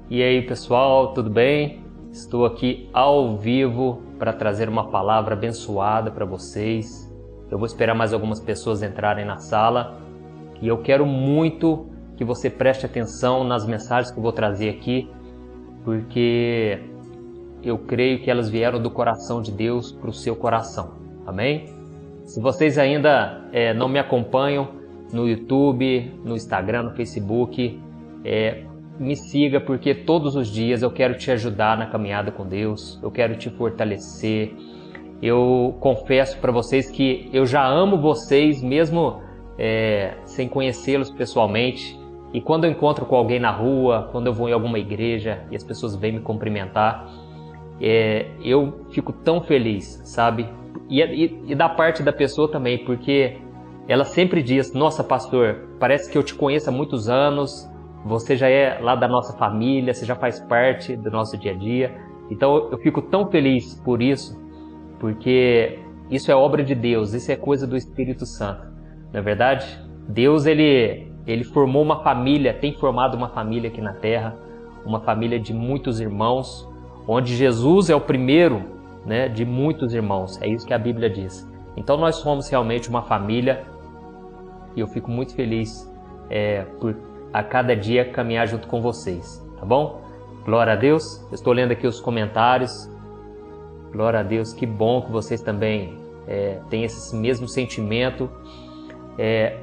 E aí pessoal, tudo bem? Estou aqui ao vivo para trazer uma palavra abençoada para vocês. Eu vou esperar mais algumas pessoas entrarem na sala e eu quero muito que você preste atenção nas mensagens que eu vou trazer aqui, porque eu creio que elas vieram do coração de Deus para o seu coração. Amém? Se vocês ainda não me acompanham no YouTube, no Instagram, no Facebook, me siga, porque todos os dias eu quero te ajudar na caminhada com Deus, eu quero te fortalecer. Eu confesso para vocês que eu já amo vocês mesmo sem conhecê-los pessoalmente. E quando eu encontro com alguém na rua, quando eu vou em alguma igreja e as pessoas vêm me cumprimentar, eu fico tão feliz, sabe? E da parte da pessoa também, porque ela sempre diz: nossa, pastor, parece que eu te conheço há muitos anos, você já é lá da nossa família, você já faz parte do nosso dia a dia. Então eu fico tão feliz por isso, porque isso é obra de Deus, isso é coisa do Espírito Santo. Não é verdade? Deus, ele formou uma família, tem formado uma família aqui na terra, uma família de muitos irmãos, onde Jesus é o primeiro, né, de muitos irmãos. É isso que a Bíblia diz. Então nós somos realmente uma família e eu fico muito feliz por a cada dia caminhar junto com vocês, tá bom? Glória a Deus. Eu estou lendo aqui os comentários. Glória a Deus, que bom que vocês também têm esse mesmo sentimento.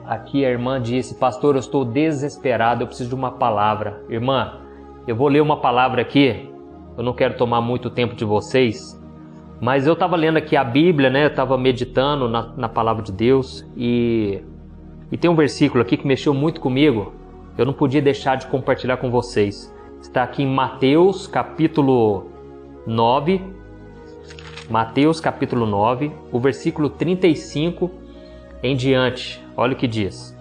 Aqui a irmã disse: pastor, eu estou desesperado, eu preciso de uma palavra. Irmã, eu vou ler uma palavra aqui, eu não quero tomar muito tempo de vocês, mas eu estava lendo aqui a Bíblia, né? Eu estava meditando na palavra de Deus e tem um versículo aqui que mexeu muito comigo. Eu não podia deixar de compartilhar com vocês. Está aqui em Mateus capítulo 9. Mateus capítulo 9, o versículo 35 em diante. Olha o que diz.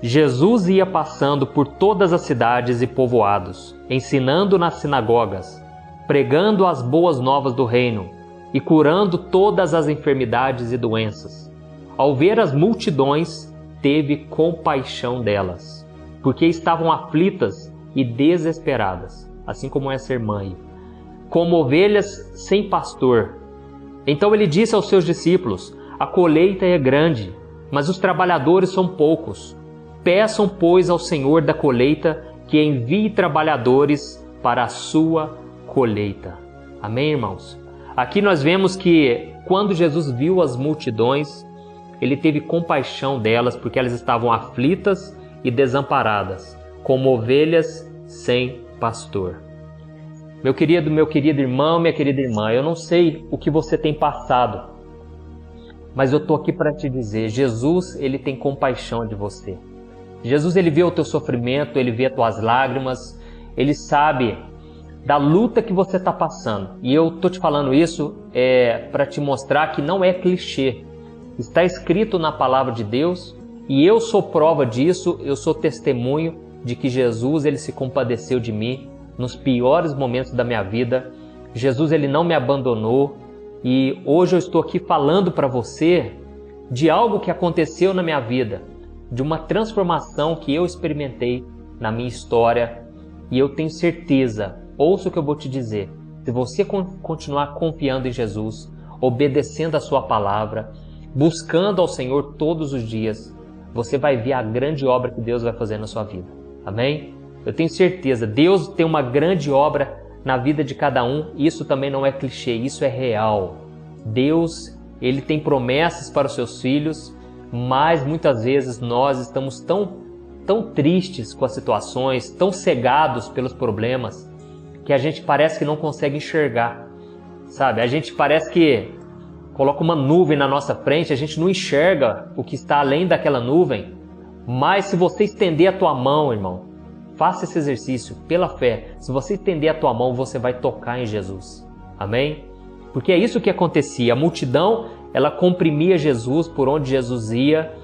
Jesus ia passando por todas as cidades e povoados, ensinando nas sinagogas, pregando as boas novas do reino e curando todas as enfermidades e doenças. Ao ver as multidões, teve compaixão delas, porque estavam aflitas e desesperadas, assim como essa irmã aí, como ovelhas sem pastor. Então ele disse aos seus discípulos: a colheita é grande, mas os trabalhadores são poucos. Peçam, pois, ao Senhor da colheita que envie trabalhadores para a sua colheita. Amém, irmãos? Aqui nós vemos que quando Jesus viu as multidões, ele teve compaixão delas, porque elas estavam aflitas e desamparadas, como ovelhas sem pastor. Meu querido irmão, minha querida irmã, eu não sei o que você tem passado, mas eu estou aqui para te dizer: Jesus, ele tem compaixão de você. Jesus, ele vê o teu sofrimento, ele vê as tuas lágrimas, ele sabe da luta que você está passando. E eu estou te falando isso para te mostrar que não é clichê. Está escrito na palavra de Deus e eu sou prova disso, eu sou testemunho de que Jesus, ele se compadeceu de mim nos piores momentos da minha vida. Jesus, ele não me abandonou e hoje eu estou aqui falando para você de algo que aconteceu na minha vida, de uma transformação que eu experimentei na minha história. E eu tenho certeza, ouça o que eu vou te dizer, se você continuar confiando em Jesus, obedecendo a sua palavra, buscando ao Senhor todos os dias, você vai ver a grande obra que Deus vai fazer na sua vida. Amém? Eu tenho certeza, Deus tem uma grande obra na vida de cada um. Isso também não é clichê, isso é real. Deus, ele tem promessas para os seus filhos, mas muitas vezes nós estamos tão tristes com as situações, tão cegados pelos problemas, que a gente parece que não consegue enxergar, sabe? A gente parece que coloca uma nuvem na nossa frente, a gente não enxerga o que está além daquela nuvem. Mas se você estender a tua mão, irmão, faça esse exercício pela fé. Se você estender a tua mão, você vai tocar em Jesus. Amém? Porque é isso que acontecia. A multidão, ela comprimia Jesus por onde Jesus ia,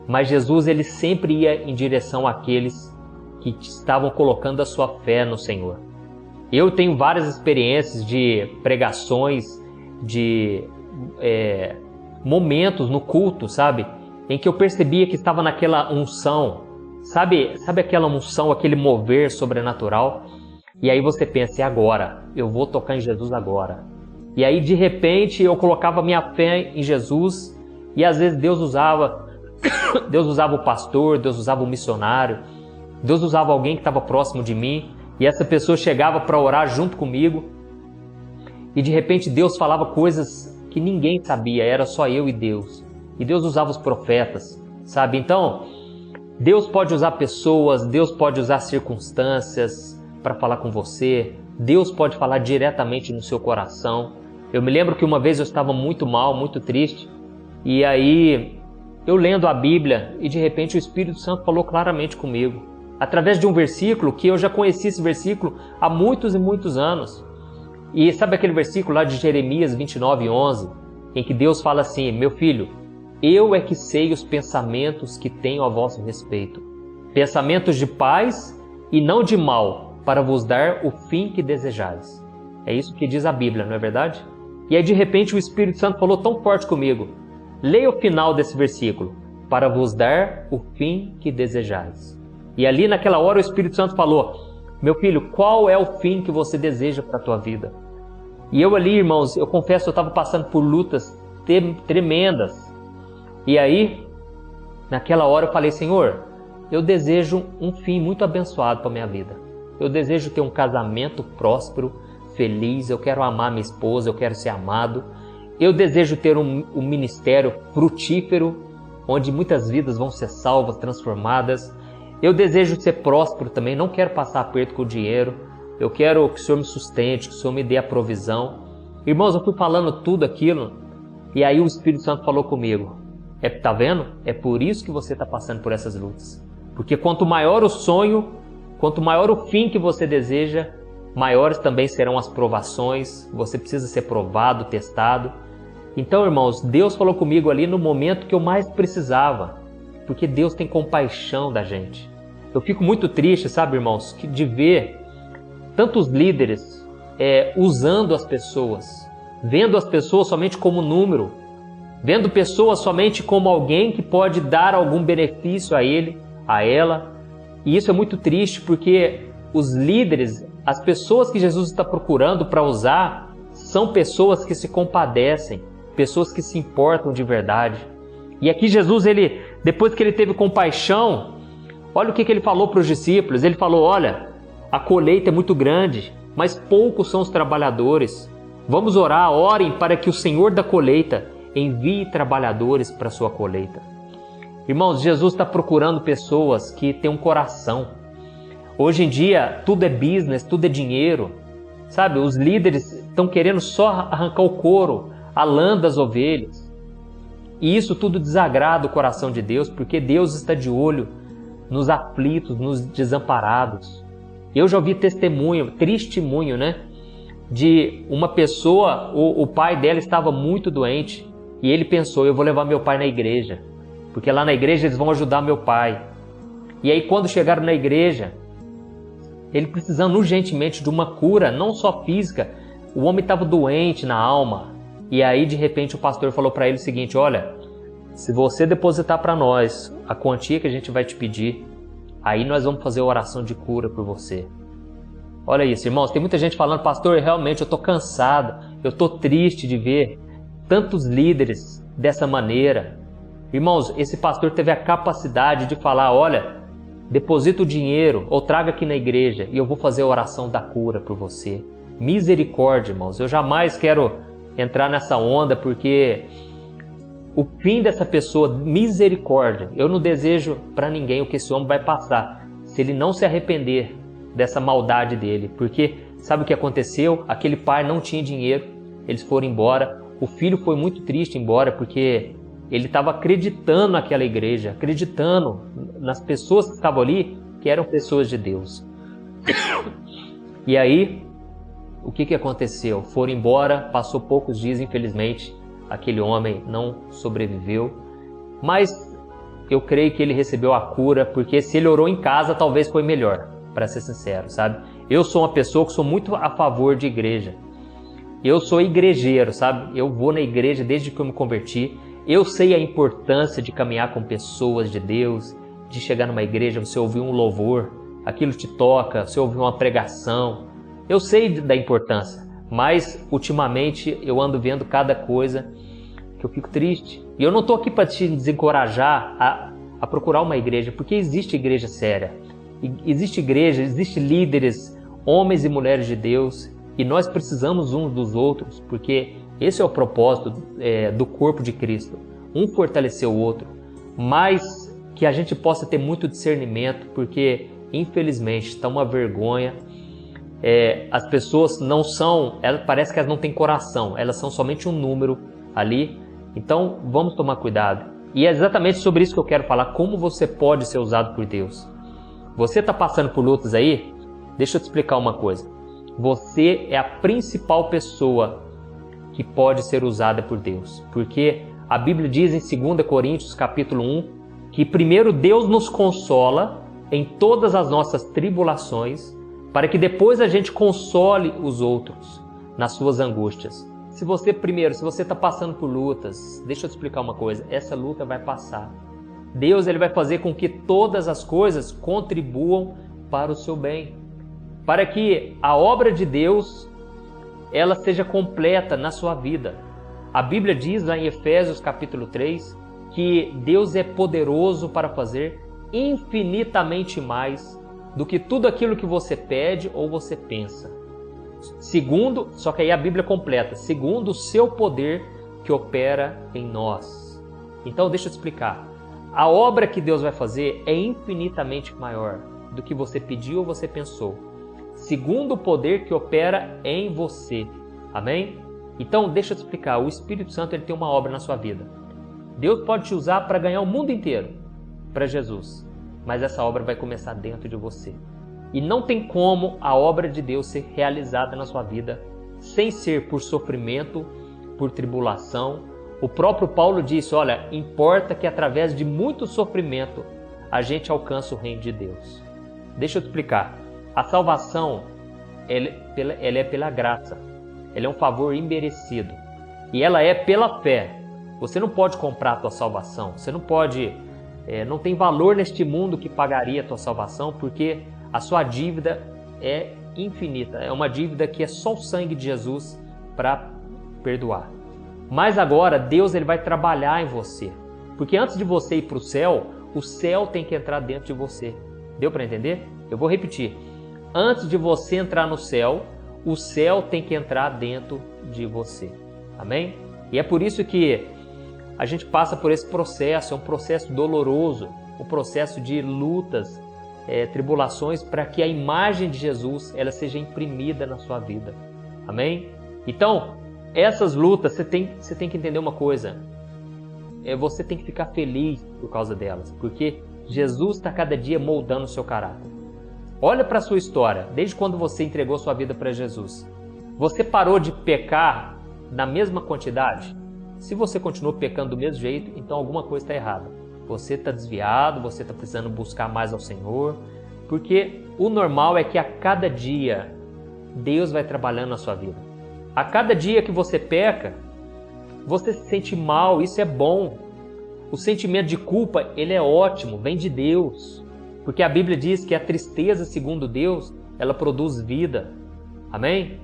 mas Jesus, ele sempre ia em direção àqueles que estavam colocando a sua fé no Senhor. Eu tenho várias experiências de pregações, de momentos no culto, sabe? Em que eu percebia que estava naquela unção, sabe aquela unção, aquele mover sobrenatural? E aí você pensa, e agora? Eu vou tocar em Jesus agora. E aí de repente eu colocava minha fé em Jesus e às vezes Deus usava o pastor, Deus usava o missionário, Deus usava alguém que estava próximo de mim e essa pessoa chegava para orar junto comigo e de repente Deus falava coisas que ninguém sabia, era só eu e Deus. E Deus usava os profetas, sabe? Então, Deus pode usar pessoas, Deus pode usar circunstâncias para falar com você, Deus pode falar diretamente no seu coração. Eu me lembro que uma vez eu estava muito mal, muito triste, e aí eu lendo a Bíblia e de repente o Espírito Santo falou claramente comigo, através de um versículo que eu já conheci esse versículo há muitos e muitos anos. E sabe aquele versículo lá de Jeremias 29:11, em que Deus fala assim, meu filho, eu é que sei os pensamentos que tenho a vosso respeito, pensamentos de paz e não de mal, para vos dar o fim que desejais. É isso que diz a Bíblia, não é verdade? E aí de repente o Espírito Santo falou tão forte comigo, leia o final desse versículo, para vos dar o fim que desejais. E ali naquela hora o Espírito Santo falou, meu filho, qual é o fim que você deseja para a tua vida? E eu ali, irmãos, eu confesso, eu estava passando por lutas tremendas. E aí, naquela hora eu falei, Senhor, eu desejo um fim muito abençoado para a minha vida. Eu desejo ter um casamento próspero, feliz, eu quero amar minha esposa, eu quero ser amado. Eu desejo ter um ministério frutífero, onde muitas vidas vão ser salvas, transformadas. Eu desejo ser próspero também, não quero passar aperto com o dinheiro. Eu quero que o Senhor me sustente, que o Senhor me dê a provisão. Irmãos, eu fui falando tudo aquilo, e aí o Espírito Santo falou comigo. Tá vendo? É por isso que você está passando por essas lutas. Porque quanto maior o sonho, quanto maior o fim que você deseja, maiores também serão as provações. Você precisa ser provado, testado. Então, irmãos, Deus falou comigo ali no momento que eu mais precisava. Porque Deus tem compaixão da gente. Eu fico muito triste, sabe, irmãos, de ver tantos líderes usando as pessoas, vendo as pessoas somente como número, vendo pessoas somente como alguém que pode dar algum benefício a ele, a ela. E isso é muito triste porque os líderes, as pessoas que Jesus está procurando para usar, são pessoas que se compadecem, pessoas que se importam de verdade. E aqui Jesus, depois que ele teve compaixão, olha o que ele falou para os discípulos. Ele falou, olha, a colheita é muito grande, mas poucos são os trabalhadores. Vamos orar, orem para que o Senhor da colheita envie trabalhadores para a sua colheita. Irmãos, Jesus está procurando pessoas que têm um coração. Hoje em dia, tudo é business, tudo é dinheiro. Sabe, os líderes estão querendo só arrancar o couro, a lã das ovelhas. E isso tudo desagrada o coração de Deus, porque Deus está de olho nos aflitos, nos desamparados. Eu já ouvi testemunho, né? De uma pessoa, o pai dela estava muito doente e ele pensou, eu vou levar meu pai na igreja, porque lá na igreja eles vão ajudar meu pai. E aí quando chegaram na igreja, ele precisando urgentemente de uma cura, não só física, o homem estava doente na alma. E aí de repente o pastor falou para ele o seguinte, olha, se você depositar para nós a quantia que a gente vai te pedir, aí nós vamos fazer a oração de cura por você. Olha isso, irmãos, tem muita gente falando, pastor, realmente eu estou cansado, eu estou triste de ver tantos líderes dessa maneira. Irmãos, esse pastor teve a capacidade de falar, olha, deposita o dinheiro ou traga aqui na igreja e eu vou fazer a oração da cura por você. Misericórdia, irmãos, eu jamais quero entrar nessa onda porque o fim dessa pessoa, misericórdia, eu não desejo para ninguém o que esse homem vai passar se ele não se arrepender dessa maldade dele, porque sabe o que aconteceu? Aquele pai não tinha dinheiro, eles foram embora, o filho foi muito triste embora porque ele estava acreditando naquela igreja, acreditando nas pessoas que estavam ali, que eram pessoas de Deus. E aí, o que aconteceu? Foram embora, passou poucos dias, infelizmente, aquele homem não sobreviveu, mas eu creio que ele recebeu a cura, porque se ele orou em casa, talvez foi melhor, para ser sincero, sabe? Eu sou uma pessoa que sou muito a favor de igreja. Eu sou igrejeiro, sabe? Eu vou na igreja desde que eu me converti. Eu sei a importância de caminhar com pessoas de Deus, de chegar numa igreja, você ouvir um louvor, aquilo te toca, você ouvir uma pregação, Eu sei da importância, mas ultimamente eu ando vendo cada coisa que eu fico triste. E eu não estou aqui para te desencorajar a procurar uma igreja, porque existe igreja séria. Existe igreja, existe líderes, homens e mulheres de Deus, e nós precisamos uns dos outros, porque esse é o propósito do corpo de Cristo. Um fortalecer o outro, mas que a gente possa ter muito discernimento, porque infelizmente está uma vergonha. As pessoas não são, parece que elas não têm coração, elas são somente um número ali. Então vamos tomar cuidado. E é exatamente sobre isso que eu quero falar, como você pode ser usado por Deus. Você está passando por lutas aí? Deixa eu te explicar uma coisa. Você é a principal pessoa que pode ser usada por Deus. Porque a Bíblia diz em 2 Coríntios capítulo 1 que primeiro Deus nos consola em todas as nossas tribulações, para que depois a gente console os outros nas suas angústias. Se você está passando por lutas, deixa eu te explicar uma coisa, essa luta vai passar. Deus ele vai fazer com que todas as coisas contribuam para o seu bem, para que a obra de Deus ela seja completa na sua vida. A Bíblia diz lá em Efésios capítulo 3 que Deus é poderoso para fazer infinitamente mais do que tudo aquilo que você pede ou você pensa. Só que aí a Bíblia completa, segundo o seu poder que opera em nós. Então deixa eu te explicar. A obra que Deus vai fazer é infinitamente maior do que você pediu ou você pensou, segundo o poder que opera em você. Amém? Então deixa eu te explicar, o Espírito Santo ele tem uma obra na sua vida. Deus pode te usar para ganhar o mundo inteiro para Jesus, mas essa obra vai começar dentro de você. E não tem como a obra de Deus ser realizada na sua vida sem ser por sofrimento, por tribulação. O próprio Paulo disse, olha, importa que através de muito sofrimento a gente alcance o reino de Deus. Deixa eu te explicar. A salvação, ela é pela graça. Ela é um favor imerecido. E ela é pela fé. Você não pode comprar a tua salvação. Você não pode... não tem valor neste mundo que pagaria a tua salvação, porque a sua dívida é infinita. É uma dívida que é só o sangue de Jesus para perdoar. Mas agora Deus ele vai trabalhar em você. Porque antes de você ir para o céu tem que entrar dentro de você. Deu para entender? Eu vou repetir. Antes de você entrar no céu, o céu tem que entrar dentro de você. Amém? E é por isso que a gente passa por esse processo. É um processo doloroso. Um processo de lutas, tribulações, para que a imagem de Jesus ela seja imprimida na sua vida. Amém? Então, essas lutas, você tem que entender uma coisa. Você tem que ficar feliz por causa delas, porque Jesus está cada dia moldando o seu caráter. Olha para a sua história, desde quando você entregou sua vida para Jesus. Você parou de pecar na mesma quantidade? Se você continuou pecando do mesmo jeito, então alguma coisa está errada. Você está desviado, você está precisando buscar mais ao Senhor, porque o normal é que a cada dia Deus vai trabalhando na sua vida. A cada dia que você peca, você se sente mal, isso é bom. O sentimento de culpa, ele é ótimo, vem de Deus. Porque a Bíblia diz que a tristeza, segundo Deus, ela produz vida. Amém?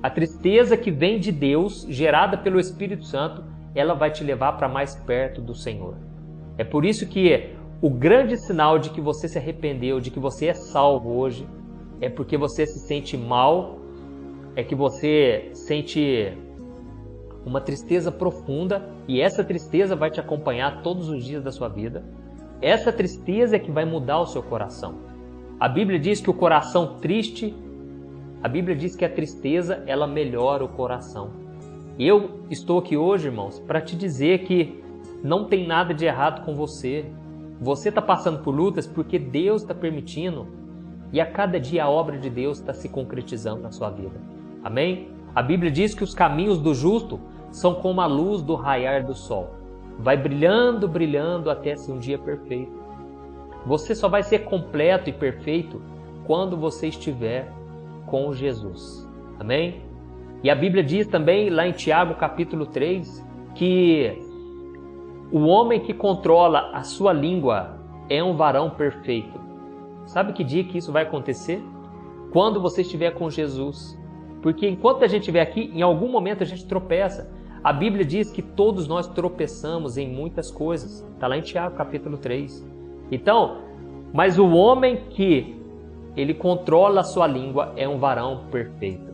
A tristeza que vem de Deus, gerada pelo Espírito Santo, ela vai te levar para mais perto do Senhor. É por isso que o grande sinal de que você se arrependeu, de que você é salvo hoje, é porque você se sente mal, é que você sente uma tristeza profunda, e essa tristeza vai te acompanhar todos os dias da sua vida. Essa tristeza é que vai mudar o seu coração. A Bíblia diz que o coração triste, a Bíblia diz que a tristeza, ela melhora o coração. Eu estou aqui hoje, irmãos, para te dizer que não tem nada de errado com você. Você está passando por lutas porque Deus está permitindo, e a cada dia a obra de Deus está se concretizando na sua vida. Amém? A Bíblia diz que os caminhos do justo são como a luz do raiar do sol. Vai brilhando, brilhando até ser um dia perfeito. Você só vai ser completo e perfeito quando você estiver com Jesus. Amém? E a Bíblia diz também, lá em Tiago capítulo 3, que o homem que controla a sua língua é um varão perfeito. Sabe que dia que isso vai acontecer? quando você estiver com Jesus. Porque enquanto a gente estiver aqui, em algum momento a gente tropeça. A Bíblia diz que todos nós tropeçamos em muitas coisas. Está lá em Tiago, capítulo 3. Então, mas o homem que ele controla a sua língua é um varão perfeito.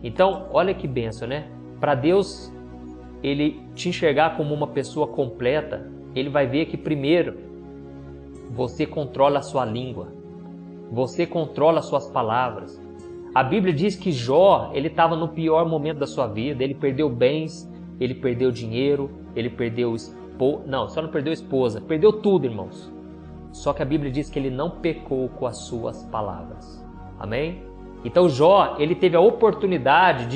Então, olha que bênção, né? Para Deus, ele te enxergar como uma pessoa completa, ele vai ver que primeiro, você controla a sua língua. Você controla as suas palavras. A Bíblia diz que Jó, ele estava no pior momento da sua vida. Ele perdeu bens, ele perdeu dinheiro, ele perdeu não, só não perdeu esposa. Perdeu tudo, irmãos. Só que a Bíblia diz que ele não pecou com as suas palavras. Amém? Então Jó, ele teve a oportunidade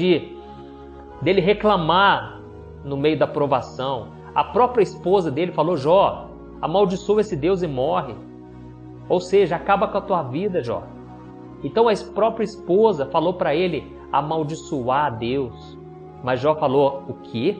dele reclamar no meio da provação. A própria esposa dele falou: Jó, amaldiçoa esse Deus e morre. Ou seja, acaba com a tua vida, Jó. Então a própria esposa falou para ele amaldiçoar a Deus. Mas Jó falou: o quê?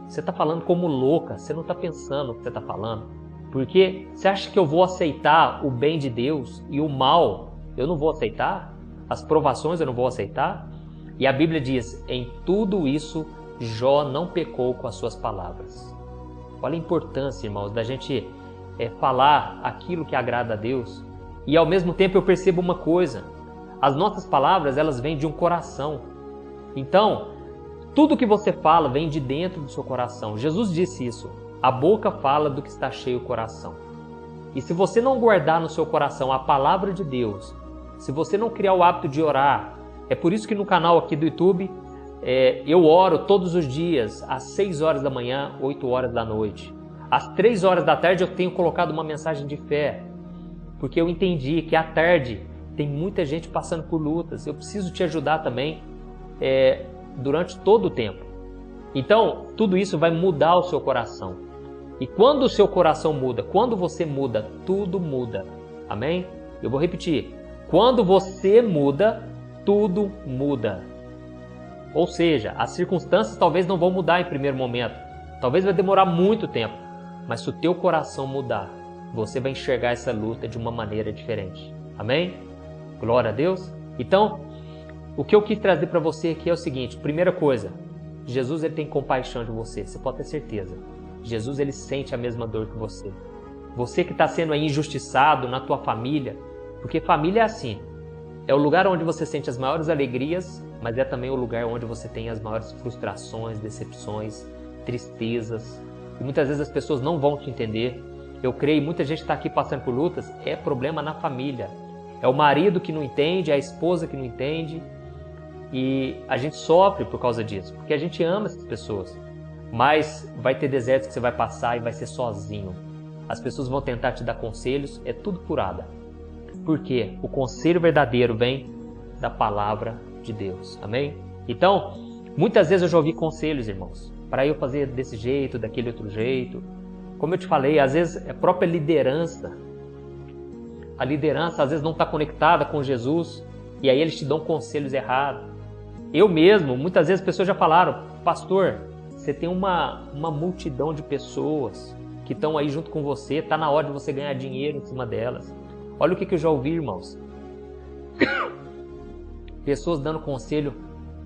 Você está falando como louca, você não está pensando o que você está falando. Porque você acha que eu vou aceitar o bem de Deus e o mal eu não vou aceitar? As provações eu não vou aceitar? E a Bíblia diz: em tudo isso Jó não pecou com as suas palavras. Olha a importância, irmãos, da gente falar aquilo que agrada a Deus. E ao mesmo tempo eu percebo uma coisa: as nossas palavras, elas vêm de um coração. Então, tudo que você fala vem de dentro do seu coração. Jesus disse isso: a boca fala do que está cheio o coração. E se você não guardar no seu coração a palavra de Deus, se você não criar o hábito de orar, é por isso que no canal aqui do YouTube, eu oro todos os dias, às 6 horas da manhã, 8 horas da noite. Às 3 horas da tarde eu tenho colocado uma mensagem de fé, porque eu entendi que à tarde tem muita gente passando por lutas. Eu preciso te ajudar também durante todo o tempo. Então, tudo isso vai mudar o seu coração. E quando o seu coração muda, quando você muda, tudo muda. Amém? Eu vou repetir. Quando você muda, tudo muda. Ou seja, as circunstâncias talvez não vão mudar em primeiro momento. Talvez vai demorar muito tempo. Mas se o teu coração mudar, você vai enxergar essa luta de uma maneira diferente. Amém? Glória a Deus. Então, o que eu quis trazer para você aqui é o seguinte. Primeira coisa, Jesus, ele tem compaixão de você. Você pode ter certeza. Jesus, ele sente a mesma dor que você. Você que está sendo aí injustiçado na tua família, porque família é assim. É o lugar onde você sente as maiores alegrias, mas é também o lugar onde você tem as maiores frustrações, decepções, tristezas. E muitas vezes as pessoas não vão te entender. Eu creio, muita gente está aqui passando por lutas, é problema na família. É o marido que não entende, é a esposa que não entende. E a gente sofre por causa disso, porque a gente ama essas pessoas. Mas vai ter desertos que você vai passar e vai ser sozinho. As pessoas vão tentar te dar conselhos, é tudo furada. Por quê? O conselho verdadeiro vem da palavra de Deus. Amém? Então, muitas vezes eu já ouvi conselhos, irmãos, para eu fazer desse jeito, daquele outro jeito. Como eu te falei, às vezes é a própria liderança. A liderança às vezes não está conectada com Jesus e aí eles te dão conselhos errados. Eu mesmo, muitas vezes as pessoas já falaram: pastor, você tem uma multidão de pessoas que estão aí junto com você, está na hora de você ganhar dinheiro em cima delas. Olha o que eu já ouvi, irmãos. Pessoas dando conselho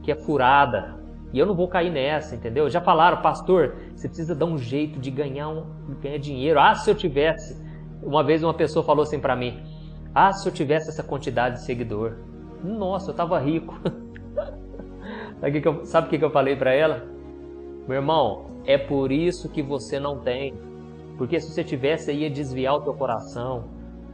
que é furada. E eu não vou cair nessa, entendeu? Já falaram: pastor, você precisa dar um jeito de ganhar dinheiro. Ah, se eu tivesse... Uma vez uma pessoa falou assim para mim: ah, se eu tivesse essa quantidade de seguidor. Nossa, eu tava rico. Sabe o que eu falei para ela? Meu irmão, é por isso que você não tem. Porque se você tivesse, você ia desviar o teu coração.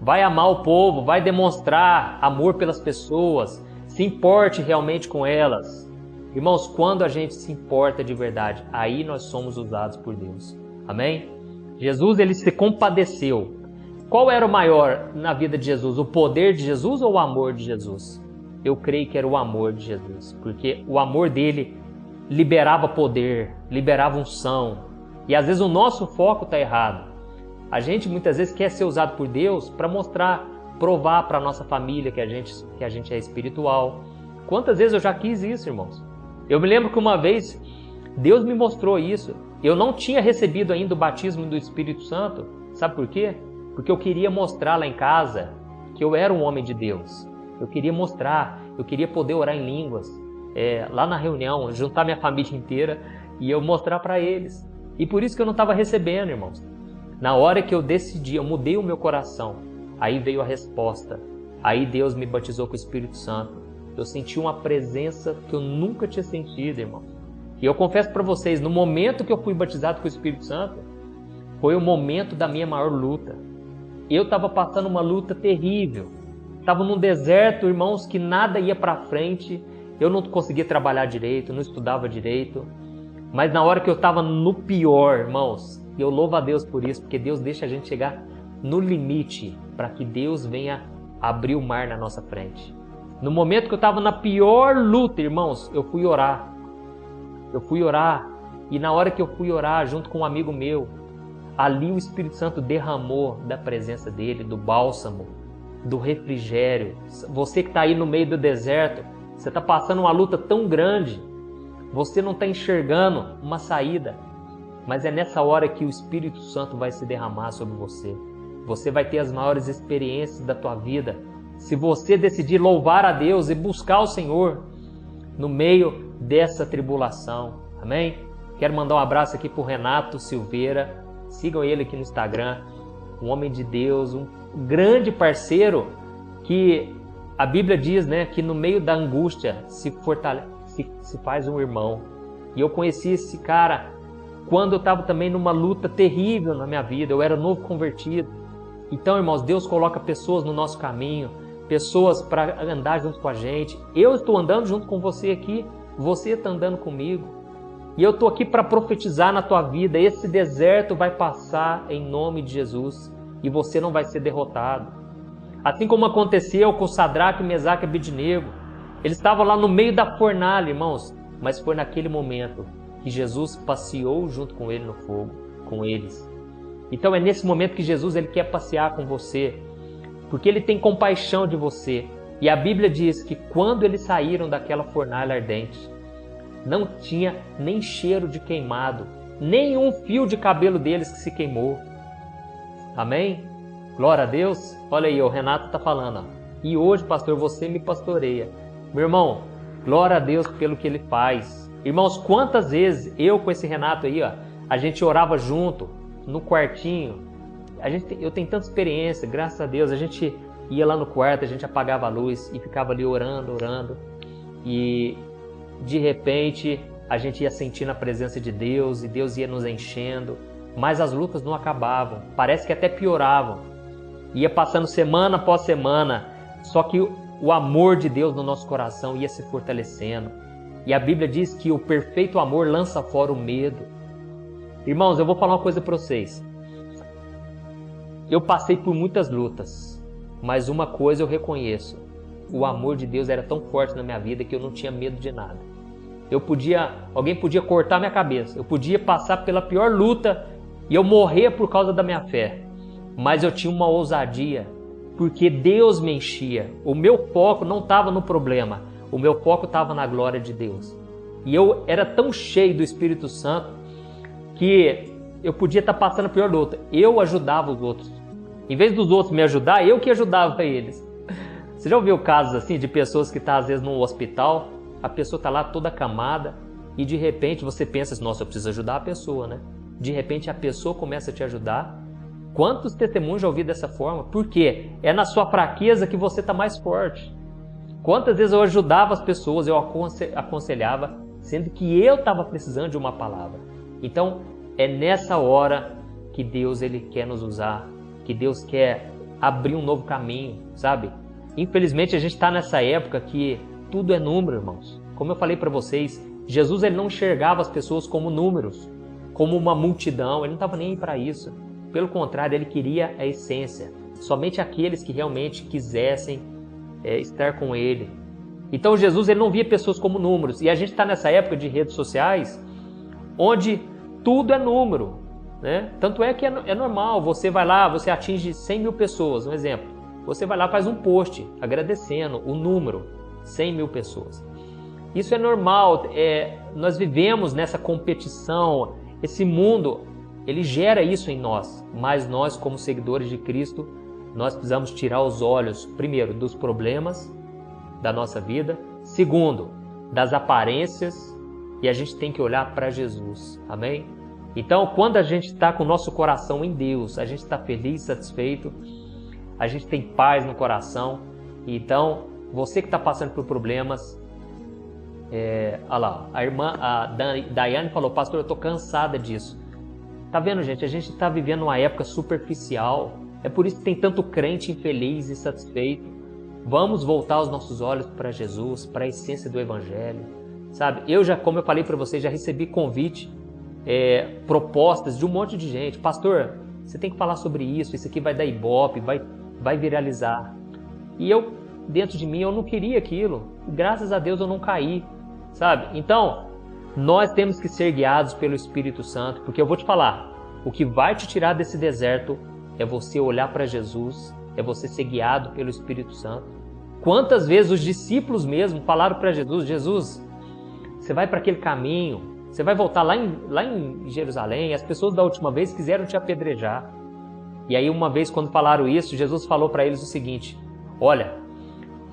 Vai amar o povo, vai demonstrar amor pelas pessoas. Se importe realmente com elas. Irmãos, quando a gente se importa de verdade, aí nós somos usados por Deus. Amém? Jesus, ele se compadeceu. Qual era o maior na vida de Jesus? O poder de Jesus ou o amor de Jesus? Eu creio que era o amor de Jesus. Porque o amor dele liberava poder, liberava unção. E às vezes o nosso foco está errado. A gente muitas vezes quer ser usado por Deus para mostrar, provar para a nossa família que a gente é espiritual. Quantas vezes eu já quis isso, irmãos? Eu me lembro que uma vez Deus me mostrou isso. Eu não tinha recebido ainda o batismo do Espírito Santo. Sabe por quê? Porque eu queria mostrar lá em casa que eu era um homem de Deus. Eu queria mostrar Eu queria poder orar em línguas, lá na reunião, juntar minha família inteira e eu mostrar para eles. E por isso que eu não estava recebendo, irmãos. Na hora que eu decidi, eu mudei o meu coração, aí veio a resposta. Aí Deus me batizou com o Espírito Santo. Eu senti uma presença que eu nunca tinha sentido, irmão. E eu confesso para vocês, no momento que eu fui batizado com o Espírito Santo, foi o momento da minha maior luta. Eu estava passando uma luta terrível. Estava num deserto, irmãos, que nada ia para frente. Eu não conseguia trabalhar direito, não estudava direito. Mas na hora que eu estava no pior, irmãos, e eu louvo a Deus por isso, porque Deus deixa a gente chegar no limite para que Deus venha abrir o mar na nossa frente. No momento que eu estava na pior luta, irmãos, eu fui orar. E na hora que eu fui orar junto com um amigo meu, ali o Espírito Santo derramou da presença dele, do bálsamo, do refrigério. Você que está aí no meio do deserto, você está passando uma luta tão grande, você não está enxergando uma saída, mas é nessa hora que o Espírito Santo vai se derramar sobre você. Você vai ter as maiores experiências da tua vida se você decidir louvar a Deus e buscar o Senhor no meio dessa tribulação. Amém? Quero mandar um abraço aqui para o Renato Silveira. Sigam ele aqui no Instagram. Um homem de Deus, um grande parceiro que a Bíblia diz, né, que no meio da angústia se faz um irmão. E eu conheci esse cara quando eu estava também numa luta terrível na minha vida. Eu era novo convertido. Então, irmãos, Deus coloca pessoas no nosso caminho, pessoas para andar junto com a gente. Eu estou andando junto com você aqui, você está andando comigo. E eu estou aqui para profetizar na tua vida. Esse deserto vai passar em nome de Jesus e você não vai ser derrotado. Assim como aconteceu com Sadraque, Mesaque e Abednego. Eles estavam lá no meio da fornalha, irmãos, mas foi naquele momento que Jesus passeou junto com ele no fogo, com eles. Então é nesse momento que Jesus ele quer passear com você, porque ele tem compaixão de você. E a Bíblia diz que quando eles saíram daquela fornalha ardente, não tinha nem cheiro de queimado, nem um fio de cabelo deles que se queimou. Amém? Glória a Deus. Olha aí, o Renato está falando. E hoje, pastor, você me pastoreia. Meu irmão, glória a Deus pelo que ele faz. Irmãos, quantas vezes eu com esse Renato aí, a gente orava junto, no quartinho. Eu tenho tanta experiência, graças a Deus. A gente ia lá no quarto, a gente apagava a luz e ficava ali orando. E de repente a gente ia sentindo a presença de Deus e Deus ia nos enchendo. Mas as lutas não acabavam, parece que até pioravam. Ia passando semana após semana, só que o amor de Deus no nosso coração ia se fortalecendo. E a Bíblia diz que o perfeito amor lança fora o medo. Irmãos, eu vou falar uma coisa para vocês. Eu passei por muitas lutas, mas uma coisa eu reconheço. O amor de Deus era tão forte na minha vida que eu não tinha medo de nada. Alguém podia cortar minha cabeça, eu podia passar pela pior luta e eu morrer por causa da minha fé. Mas eu tinha uma ousadia, porque Deus me enchia. O meu foco não estava no problema, o meu foco estava na glória de Deus. E eu era tão cheio do Espírito Santo que eu podia estar passando a pior luta. Eu ajudava os outros. Em vez dos outros me ajudar, eu que ajudava eles. Você já ouviu casos assim de pessoas que estão às vezes num hospital, a pessoa está lá toda acamada e de repente você pensa assim, nossa, eu preciso ajudar a pessoa, né? De repente a pessoa começa a te ajudar. Quantos testemunhos já ouvi dessa forma? Por quê? É na sua fraqueza que você está mais forte. Quantas vezes eu ajudava as pessoas, eu aconselhava, sendo que eu estava precisando de uma palavra. Então, é nessa hora que Deus ele quer nos usar, que Deus quer abrir um novo caminho, sabe? Infelizmente, a gente está nessa época que tudo é número, irmãos. Como eu falei para vocês, Jesus ele não enxergava as pessoas como números, como uma multidão, ele não estava nem aí para isso. Pelo contrário, ele queria a essência, somente aqueles que realmente quisessem estar com ele. Então, Jesus ele não via pessoas como números, e a gente está nessa época de redes sociais, onde tudo é número, né? Tanto é que é normal, você vai lá, você atinge 100 mil pessoas, um exemplo. Você vai lá, faz um post agradecendo o número, 100 mil pessoas. Isso é normal, nós vivemos nessa competição, esse mundo, ele gera isso em nós. Mas nós, como seguidores de Cristo, nós precisamos tirar os olhos, primeiro, dos problemas da nossa vida. Segundo, das aparências, e a gente tem que olhar para Jesus. Amém? Então, quando a gente está com o nosso coração em Deus, a gente está feliz, satisfeito, a gente tem paz no coração. Então, você que está passando por problemas, olha lá, a irmã Daiane falou, pastor, eu estou cansada disso. Tá vendo, gente? A gente está vivendo uma época superficial. É por isso que tem tanto crente infeliz e insatisfeito. Vamos voltar os nossos olhos para Jesus, para a essência do Evangelho. Sabe? Como eu falei para vocês, já recebi convite, propostas de um monte de gente. Pastor, você tem que falar sobre isso aqui vai dar ibope, vai viralizar. E eu, dentro de mim, eu não queria aquilo. Graças a Deus eu não caí, sabe? Então, nós temos que ser guiados pelo Espírito Santo, porque eu vou te falar, o que vai te tirar desse deserto é você olhar para Jesus, é você ser guiado pelo Espírito Santo. Quantas vezes os discípulos mesmo falaram para Jesus, Jesus, você vai para aquele caminho, você vai voltar lá em Jerusalém, as pessoas da última vez quiseram te apedrejar. E aí uma vez quando falaram isso, Jesus falou para eles o seguinte, olha,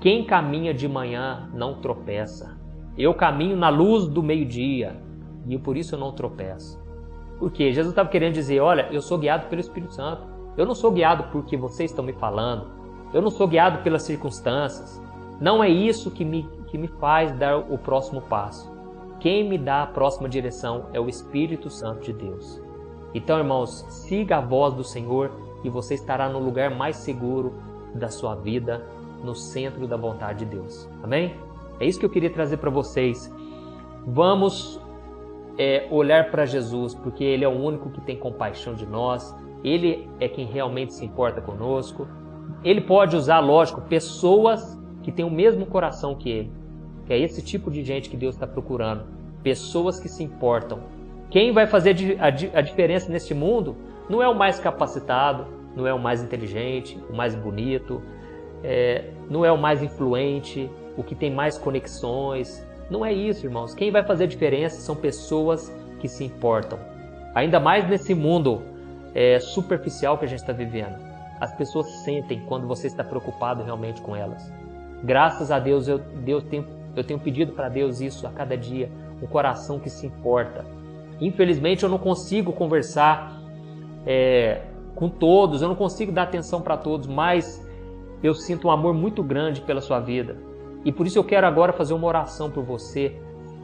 quem caminha de manhã não tropeça. Eu caminho na luz do meio-dia e por isso eu não tropeço. Por quê? Jesus estava querendo dizer, olha, eu sou guiado pelo Espírito Santo. Eu não sou guiado por que vocês estão me falando. Eu não sou guiado pelas circunstâncias. Não é isso que me faz dar o próximo passo. Quem me dá a próxima direção é o Espírito Santo de Deus. Então, irmãos, siga a voz do Senhor e você estará no lugar mais seguro da sua vida, no centro da vontade de Deus. Amém? É isso que eu queria trazer para vocês. Vamos olhar para Jesus, porque Ele é o único que tem compaixão de nós. Ele é quem realmente se importa conosco. Ele pode usar, lógico, pessoas que têm o mesmo coração que Ele. Que é esse tipo de gente que Deus está procurando. Pessoas que se importam. Quem vai fazer a diferença neste mundo não é o mais capacitado, não é o mais inteligente, o mais bonito, não é o mais influente, o que tem mais conexões. Não é isso, irmãos. Quem vai fazer a diferença são pessoas que se importam. Ainda mais nesse mundo superficial que a gente está vivendo. As pessoas sentem quando você está preocupado realmente com elas. Graças a Deus, eu tenho pedido para Deus isso a cada dia, um coração que se importa. Infelizmente, eu não consigo conversar com todos, eu não consigo dar atenção para todos, mas eu sinto um amor muito grande pela sua vida. E por isso eu quero agora fazer uma oração por você.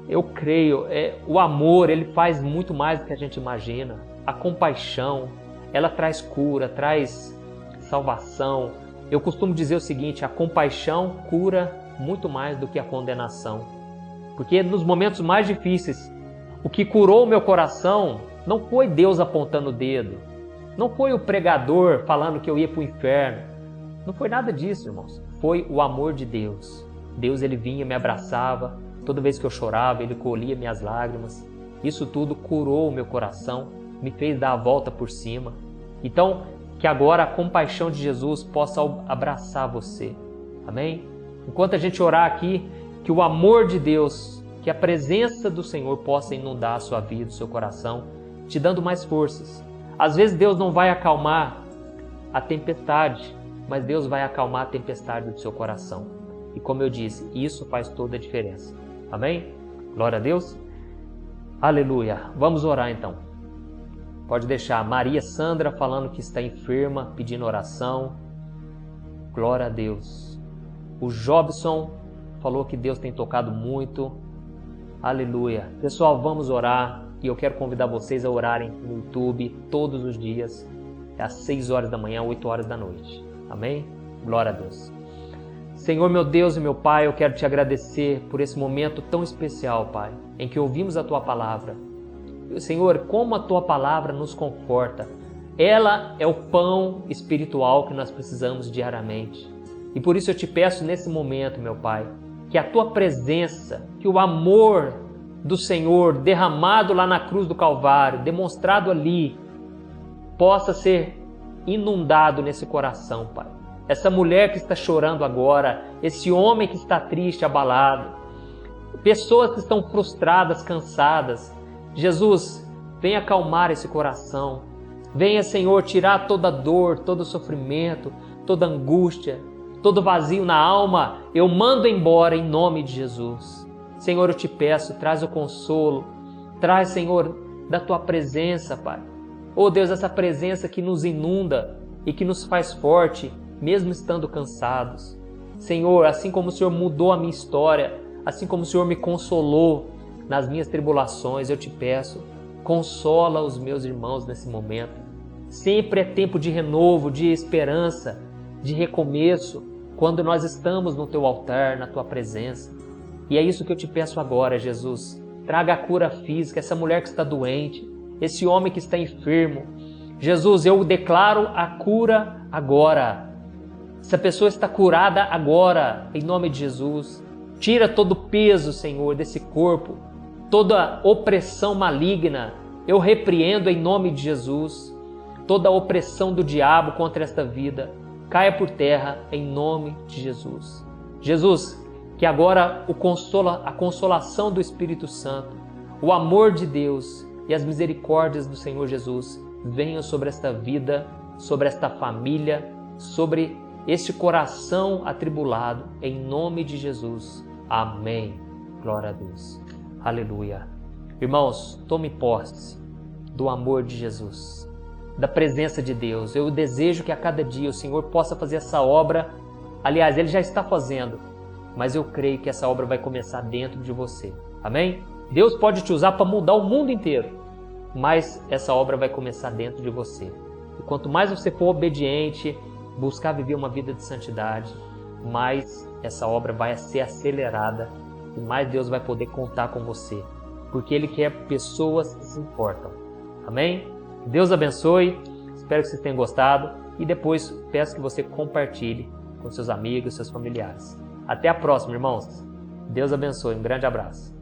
Eu creio, o amor, ele faz muito mais do que a gente imagina. A compaixão, ela traz cura, traz salvação. Eu costumo dizer o seguinte, a compaixão cura muito mais do que a condenação. Porque nos momentos mais difíceis, o que curou o meu coração não foi Deus apontando o dedo, não foi o pregador falando que eu ia para o inferno, não foi nada disso, irmãos. Foi o amor de Deus. Deus, ele vinha, me abraçava, toda vez que eu chorava, ele colhia minhas lágrimas. Isso tudo curou o meu coração, me fez dar a volta por cima. Então, que agora a compaixão de Jesus possa abraçar você. Amém? Enquanto a gente orar aqui, que o amor de Deus, que a presença do Senhor possa inundar a sua vida, o seu coração, te dando mais forças. Às vezes Deus não vai acalmar a tempestade, mas Deus vai acalmar a tempestade do seu coração. E como eu disse, isso faz toda a diferença. Amém? Glória a Deus. Aleluia. Vamos orar então. Pode deixar. Maria Sandra falando que está enferma, pedindo oração. Glória a Deus. O Jobson falou que Deus tem tocado muito. Aleluia. Pessoal, vamos orar. E eu quero convidar vocês a orarem no YouTube todos os dias, às 6 horas da manhã, 8 horas da noite. Amém? Glória a Deus. Senhor, meu Deus e meu Pai, eu quero te agradecer por esse momento tão especial, Pai, em que ouvimos a Tua Palavra. Senhor, como a Tua Palavra nos conforta. Ela é o pão espiritual que nós precisamos diariamente. E por isso eu te peço nesse momento, meu Pai, que a Tua presença, que o amor do Senhor derramado lá na cruz do Calvário, demonstrado ali, possa ser inundado nesse coração, Pai. Essa mulher que está chorando agora, esse homem que está triste, abalado, pessoas que estão frustradas, cansadas. Jesus, venha acalmar esse coração. Venha, Senhor, tirar toda dor, todo sofrimento, toda angústia. todo vazio na alma, eu mando embora em nome de Jesus. Senhor, eu te peço, traz o consolo, traz, Senhor, da tua presença, Pai. Oh Deus, essa presença que nos inunda e que nos faz forte, mesmo estando cansados. Senhor, assim como o Senhor mudou a minha história, assim como o Senhor me consolou nas minhas tribulações, eu te peço, consola os meus irmãos nesse momento. Sempre é tempo de renovo, de esperança, de recomeço, quando nós estamos no teu altar, na tua presença. E é isso que eu te peço agora, Jesus. Traga a cura física, essa mulher que está doente, esse homem que está enfermo. Jesus, eu declaro a cura agora. Essa pessoa está curada agora, em nome de Jesus. Tira todo o peso, Senhor, desse corpo, toda opressão maligna. Eu repreendo em nome de Jesus. Toda a opressão do diabo contra esta vida caia por terra em nome de Jesus. Jesus, que agora a consolação do Espírito Santo, o amor de Deus e as misericórdias do Senhor Jesus venham sobre esta vida, sobre esta família, sobre este coração atribulado, em nome de Jesus. Amém. Glória a Deus. Aleluia. Irmãos, tome posse do amor de Jesus, da presença de Deus. Eu desejo que a cada dia o Senhor possa fazer essa obra. Aliás, Ele já está fazendo, mas eu creio que essa obra vai começar dentro de você. Amém? Deus pode te usar para mudar o mundo inteiro, mas essa obra vai começar dentro de você. E quanto mais você for obediente, buscar viver uma vida de santidade, mais essa obra vai ser acelerada e mais Deus vai poder contar com você, porque Ele quer pessoas que se importam. Amém? Deus abençoe, espero que vocês tenham gostado e depois peço que você compartilhe com seus amigos, seus familiares. Até a próxima, irmãos. Deus abençoe, um grande abraço.